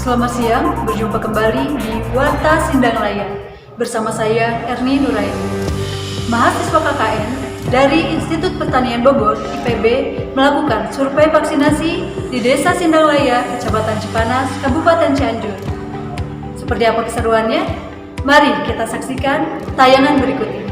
Selamat siang, berjumpa kembali di Warta Sindang Layar bersama saya Erni Nuraini. Mahasiswa KKN dari Institut Pertanian Bogor (IPB) melakukan survei vaksinasi di Desa Sindang Layar, Kecamatan Cipanas, Kabupaten Cianjur. Seperti apa keseruannya? Mari kita saksikan tayangan berikut ini.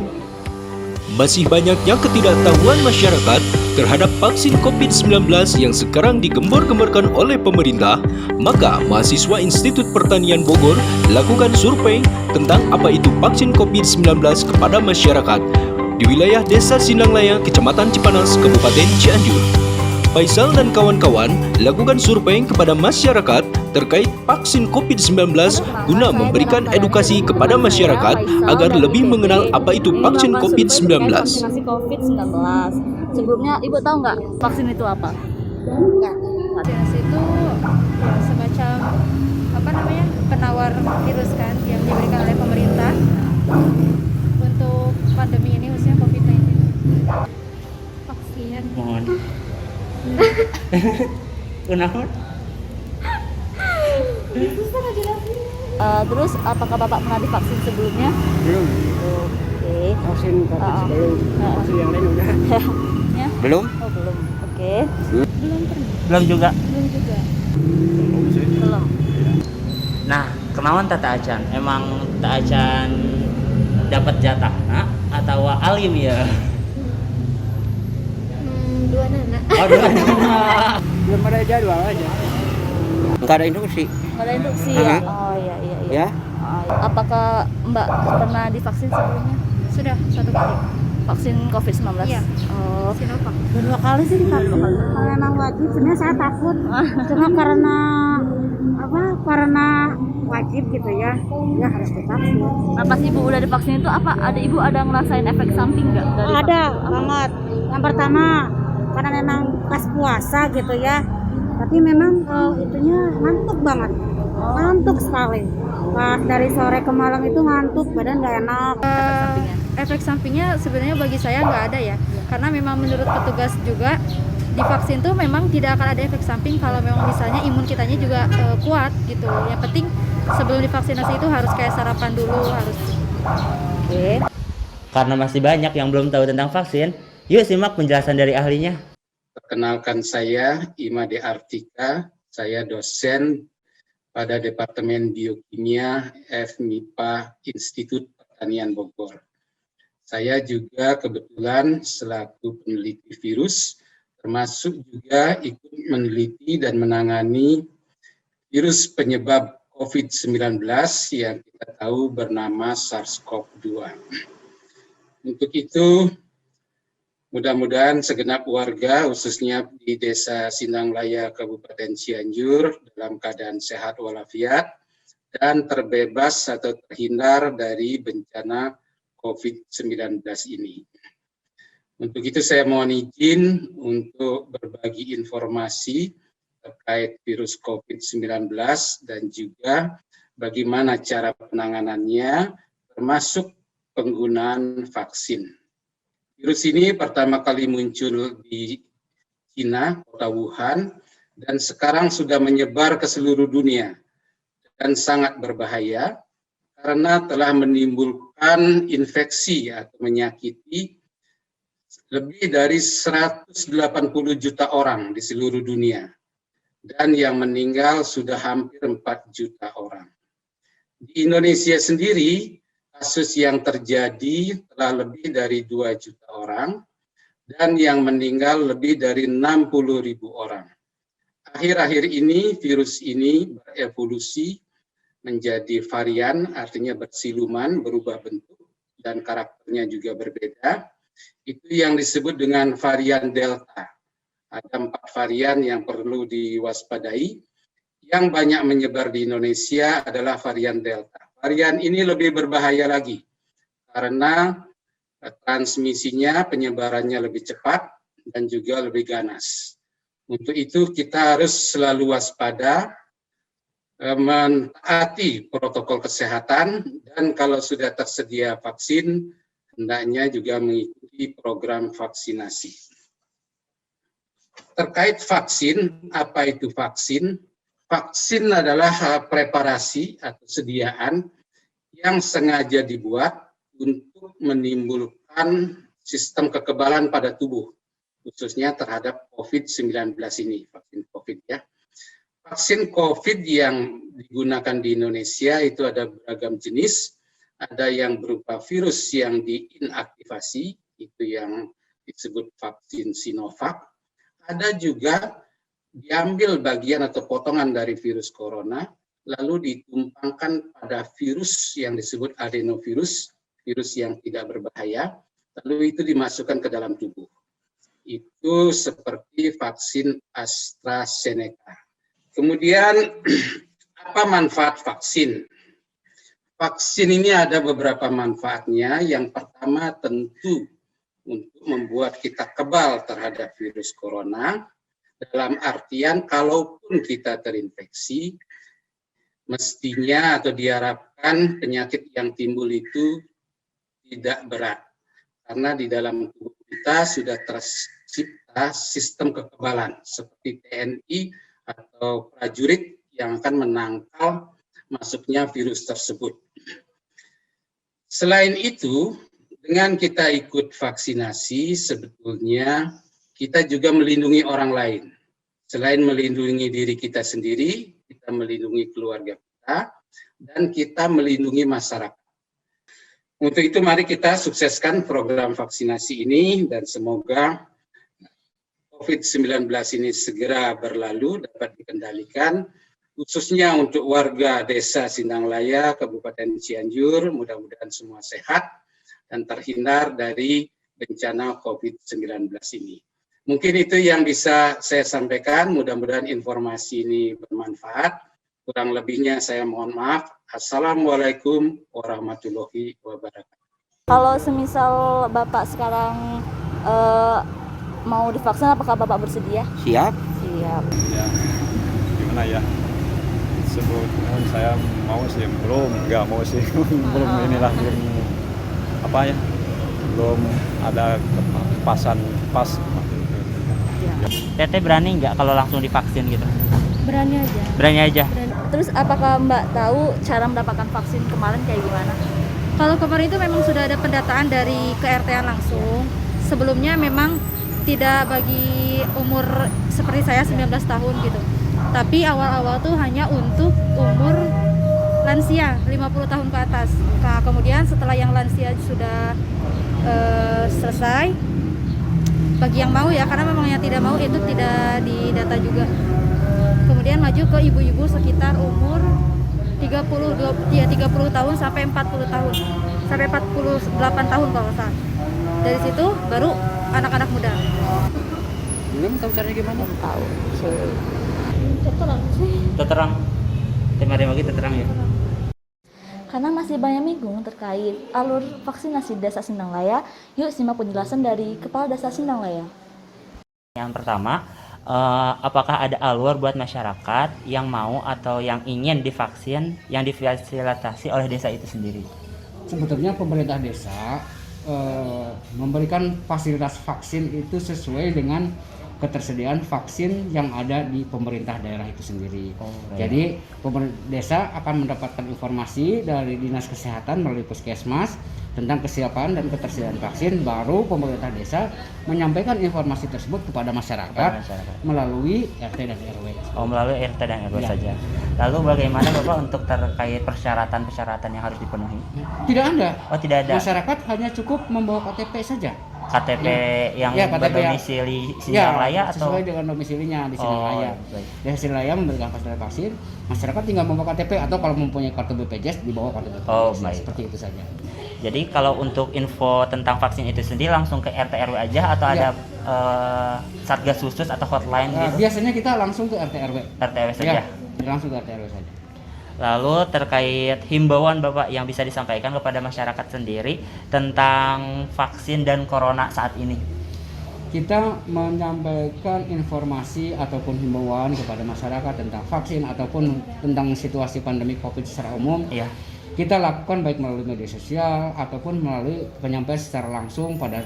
Masih banyaknya ketidaktahuan masyarakat terhadap vaksin COVID-19 yang sekarang digembor-gemborkan oleh pemerintah, maka mahasiswa Institut Pertanian Bogor lakukan survei tentang apa itu vaksin COVID-19 kepada masyarakat di wilayah Desa Sindang Layar, Kecamatan Cipanas, Kabupaten Cianjur. Faisal dan kawan-kawan lakukan survei kepada masyarakat terkait vaksin COVID-19 guna memberikan edukasi kepada masyarakat agar lebih mengenal apa itu vaksin COVID-19. Vaksinasi COVID-19. Sebelumnya Ibu tahu nggak vaksin itu apa? Enggak. Vaksinasi itu ya semacam penawar virus kan yang diberikan oleh pemerintah untuk pandemi ini khususnya COVID-19. Vaksin. Mohon. Kenapa? Terus apakah Bapak pernah divaksin sebelumnya? Belum. Oke. Vaksin COVID sebelum. Vaksin yang lain udah. Ya? Belum? Oh belum. Oke. Belum juga. Belum juga. Belum. Nah, kemauan Tata Acan? Emang Tata Acan dapat jatah atau alim ya? Dua nana. Oh, dua. Belum ada jadwal aja. Enggak ada instruksi. Nggak ada instruksi ya? Oh iya. Ya? Oh, iya. Apakah Mbak pernah divaksin sebelumnya? Sudah 1 kali. Vaksin COVID-19? Iya. Oh. Sinovac. 2 kali sih divaksin. Kalau emang wajib, sebenarnya saya takut. Cuma karena wajib gitu ya harus divaksin. Nah, pas Ibu udah divaksin itu ada Ibu ngerasain efek samping nggak? Ada banget. Yang pertama karena memang pas puasa gitu ya. Tapi memang itunya ngantuk banget. Ngantuk sekali. Pas dari sore ke malam itu ngantuk, badan nggak enak. Efek sampingnya sebenarnya bagi saya nggak ada ya, karena memang menurut petugas juga divaksin tuh memang tidak akan ada efek samping kalau memang misalnya imun kitanya juga kuat gitu. Yang penting sebelum divaksinasi itu harus kayak sarapan dulu harus. Oke. Karena masih banyak yang belum tahu tentang vaksin, yuk simak penjelasan dari ahlinya. Perkenalkan saya Imade Artika, saya dosen pada Departemen Biokimia FMIPA Institut Pertanian Bogor. Saya juga kebetulan selaku peneliti virus, termasuk juga ikut meneliti dan menangani virus penyebab COVID-19 yang kita tahu bernama SARS-CoV-2. Untuk itu, mudah-mudahan segenap warga, khususnya di Desa Sindang Layar, Kabupaten Cianjur, dalam keadaan sehat walafiat dan terbebas atau terhindar dari bencana COVID-19 ini. Untuk itu saya mohon izin untuk berbagi informasi terkait virus COVID-19 dan juga bagaimana cara penanganannya, termasuk penggunaan vaksin. Virus ini pertama kali muncul di Cina, kota Wuhan, dan sekarang sudah menyebar ke seluruh dunia dan sangat berbahaya karena telah menimbulkan infeksi atau menyakiti lebih dari 180 juta orang di seluruh dunia dan yang meninggal sudah hampir 4 juta orang. Di Indonesia sendiri, kasus yang terjadi telah lebih dari 2 juta orang dan yang meninggal lebih dari 60.000 orang. Akhir-akhir ini virus ini berevolusi menjadi varian, artinya bersiluman, berubah bentuk dan karakternya juga berbeda. Itu yang disebut dengan varian Delta. Ada 4 varian yang perlu diwaspadai. Yang banyak menyebar di Indonesia adalah varian Delta. Varian ini lebih berbahaya lagi karena transmisinya, penyebarannya lebih cepat dan juga lebih ganas. Untuk itu kita harus selalu waspada, mentaati protokol kesehatan, dan kalau sudah tersedia vaksin, hendaknya juga mengikuti program vaksinasi. Terkait vaksin, apa itu vaksin? Vaksin adalah preparasi atau sediaan yang sengaja dibuat untuk menimbulkan sistem kekebalan pada tubuh, khususnya terhadap COVID-19 ini, vaksin COVID ya. Vaksin COVID yang digunakan di Indonesia itu ada beragam jenis, ada yang berupa virus yang diinaktivasi, itu yang disebut vaksin Sinovac, ada juga diambil bagian atau potongan dari virus corona, lalu ditumpangkan pada virus yang disebut adenovirus, virus yang tidak berbahaya, lalu itu dimasukkan ke dalam tubuh. Itu seperti vaksin AstraZeneca. Kemudian, apa manfaat vaksin? Vaksin ini ada beberapa manfaatnya. Yang pertama tentu untuk membuat kita kebal terhadap virus corona, dalam artian kalaupun kita terinfeksi, mestinya atau diharapkan penyakit yang timbul itu tidak berat. Karena di dalam tubuh kita sudah tercipta sistem kekebalan seperti TNI atau prajurit yang akan menangkal masuknya virus tersebut. Selain itu, dengan kita ikut vaksinasi, sebetulnya kita juga melindungi orang lain. Selain melindungi diri kita sendiri, kita melindungi keluarga kita, dan kita melindungi masyarakat. Untuk itu mari kita sukseskan program vaksinasi ini, dan semoga COVID-19 ini segera berlalu, dapat dikendalikan, khususnya untuk warga Desa Sindanglaya, Kabupaten Cianjur, mudah-mudahan semua sehat, dan terhindar dari bencana COVID-19 ini. Mungkin itu yang bisa saya sampaikan, mudah-mudahan informasi ini bermanfaat. Kurang lebihnya saya mohon maaf. Assalamualaikum warahmatullahi wabarakatuh. Kalau semisal Bapak sekarang mau divaksin, apakah Bapak bersedia? Siap. Siap. Ya, gimana ya? Sebut saya mau sih, nggak mau sih, belum inilah, belum apa ya, belum ada kepasan pas. Teteh berani nggak kalau langsung divaksin gitu? Berani aja. Berani aja. Terus apakah Mbak tahu cara mendapatkan vaksin kemarin kayak gimana? Kalau kemarin itu memang sudah ada pendataan dari ke-RT-an langsung. Sebelumnya memang tidak bagi umur seperti saya 19 tahun gitu. Tapi awal-awal tuh hanya untuk umur lansia 50 tahun ke atas. Nah, kemudian setelah yang lansia sudah selesai, bagi yang mau ya, karena memang yang tidak mau itu tidak didata juga. Kemudian maju ke ibu-ibu sekitar umur 30 tahun sampai 40 tahun. Sampai 48 tahun kalau nggak salah. Dari situ baru anak-anak muda. Belum tahu caranya gimana? Belum tahu. Terang sih. Terang. Tema lagi terang ya. Karena masih banyak bingung terkait alur vaksinasi Desa Sindanglaya, yuk simak penjelasan dari Kepala Desa Sindanglaya. Yang pertama, apakah ada alur buat masyarakat yang mau atau yang ingin divaksin yang difasilitasi oleh desa itu sendiri? Sebetulnya pemerintah desa memberikan fasilitas vaksin itu sesuai dengan ketersediaan vaksin yang ada di pemerintah daerah itu sendiri. Jadi pemerintah desa akan mendapatkan informasi dari Dinas Kesehatan melalui Puskesmas tentang kesiapan dan ketersediaan vaksin, baru pemerintah desa menyampaikan informasi tersebut kepada masyarakat melalui RT dan RW. Oh, melalui RT dan RW Ya. saja. Lalu bagaimana Bapak untuk terkait persyaratan-persyaratan yang harus dipenuhi? Tidak ada. Oh, tidak ada. Masyarakat hanya cukup membawa KTP saja. KTP yang Ya, KTP berdomisili Sindanglaya atau sesuai dengan domisilinya di Sindanglaya. baik. Di Sindanglaya memberikan fasilitas vaksin, masyarakat tinggal membawa KTP atau kalau mempunyai kartu BPJS dibawa kartu BPJS. Oh, baik. Seperti itu saja. Jadi kalau untuk info tentang vaksin itu sendiri langsung ke RT RW aja atau Ya. ada satgas khusus atau hotline gitu? Biasanya kita langsung ke RT RW. RT RW saja. Ya, langsung ke RT RW saja. Lalu terkait himbauan Bapak yang bisa disampaikan kepada masyarakat sendiri tentang vaksin dan corona saat ini. Kita menyampaikan informasi ataupun himbauan kepada masyarakat tentang vaksin ataupun tentang situasi pandemi COVID secara umum. Iya. Kita lakukan baik melalui media sosial ataupun melalui penyampaian secara langsung pada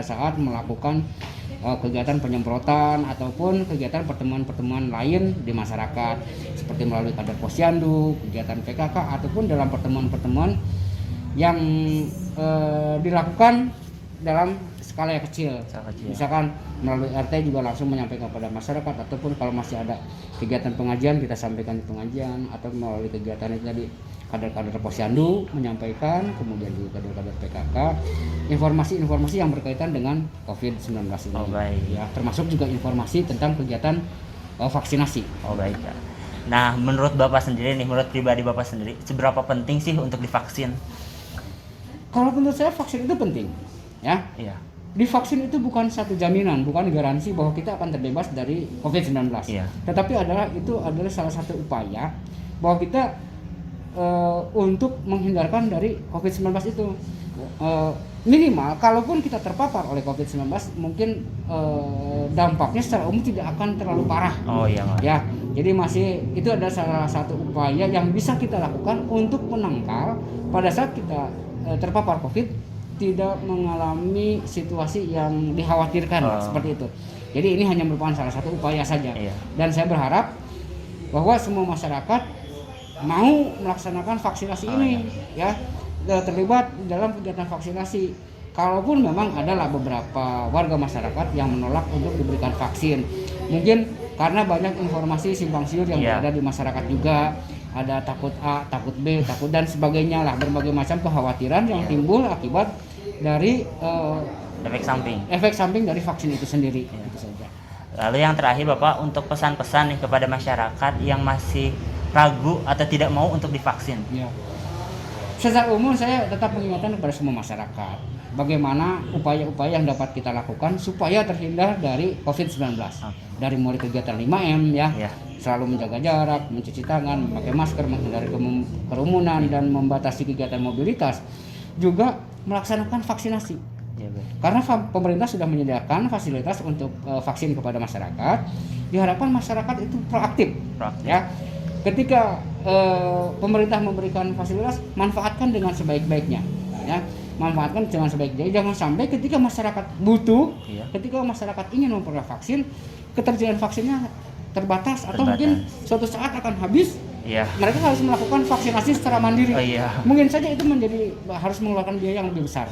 saat melakukan kegiatan penyemprotan ataupun kegiatan pertemuan-pertemuan lain di masyarakat seperti melalui kader posyandu, kegiatan PKK ataupun dalam pertemuan-pertemuan yang dilakukan dalam skala yang kecil. Misalkan melalui RT juga langsung menyampaikan kepada masyarakat, ataupun kalau masih ada kegiatan pengajian kita sampaikan di pengajian, atau melalui kegiatan itu tadi kader-kader posyandu menyampaikan, kemudian juga kader-kader PKK informasi-informasi yang berkaitan dengan COVID-19 ini. Oh, baik. Ya, termasuk juga informasi tentang kegiatan vaksinasi. Oh baik Kak. Nah menurut Bapak sendiri nih, menurut pribadi Bapak sendiri, seberapa penting sih untuk divaksin? Kalau menurut saya vaksin itu penting, ya. Iya. Divaksin itu bukan satu jaminan, bukan garansi bahwa kita akan terbebas dari COVID-19. Iya. Tetapi itu adalah salah satu upaya bahwa kita untuk menghindarkan dari COVID-19 itu. Minimal, kalaupun kita terpapar oleh COVID-19, mungkin dampaknya secara umum tidak akan terlalu parah. Oh iya. Ya, jadi itu adalah salah satu upaya yang bisa kita lakukan untuk menangkal pada saat kita terpapar COVID, tidak mengalami situasi yang dikhawatirkan seperti itu. Jadi ini hanya merupakan salah satu upaya saja. Iya. Dan saya berharap bahwa semua masyarakat mau melaksanakan vaksinasi ini, ya, terlibat dalam kegiatan vaksinasi. Kalaupun memang adalah beberapa warga masyarakat yang menolak untuk diberikan vaksin, mungkin karena banyak informasi simpang siur yang berada di masyarakat juga. Ada takut A, takut B, takut dan sebagainya lah, berbagai macam kekhawatiran yang timbul akibat dari efek samping dari vaksin itu sendiri. Itu saja. Lalu yang terakhir Bapak, untuk pesan-pesan nih kepada masyarakat yang masih ragu atau tidak mau untuk divaksin. Ya. Secara umum saya tetap mengingatkan kepada semua masyarakat bagaimana upaya-upaya yang dapat kita lakukan supaya terhindar dari COVID-19. Dari mulai kegiatan 5M ya. Selalu menjaga jarak, mencuci tangan, memakai masker, menghindari kerumunan dan membatasi kegiatan mobilitas. Juga melaksanakan vaksinasi. Karena pemerintah sudah menyediakan fasilitas untuk vaksin kepada masyarakat, diharapkan masyarakat itu proaktif. Ya. Ketika pemerintah memberikan fasilitas, manfaatkan dengan sebaik-baiknya. Ya. Manfaatkan dengan sebaik-baiknya. Jangan sampai ketika masyarakat butuh, ketika masyarakat ingin memperoleh vaksin, ketersediaan vaksinnya terbatas atau mungkin suatu saat akan habis. Mereka harus melakukan vaksinasi secara mandiri. Mungkin saja itu harus mengeluarkan biaya yang lebih besar.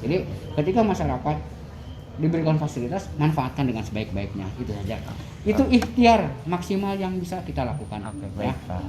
Jadi ketika masyarakat diberikan fasilitas, manfaatkan dengan sebaik-baiknya. Itu saja. Itu ikhtiar maksimal yang bisa kita lakukan. Baik, Pak.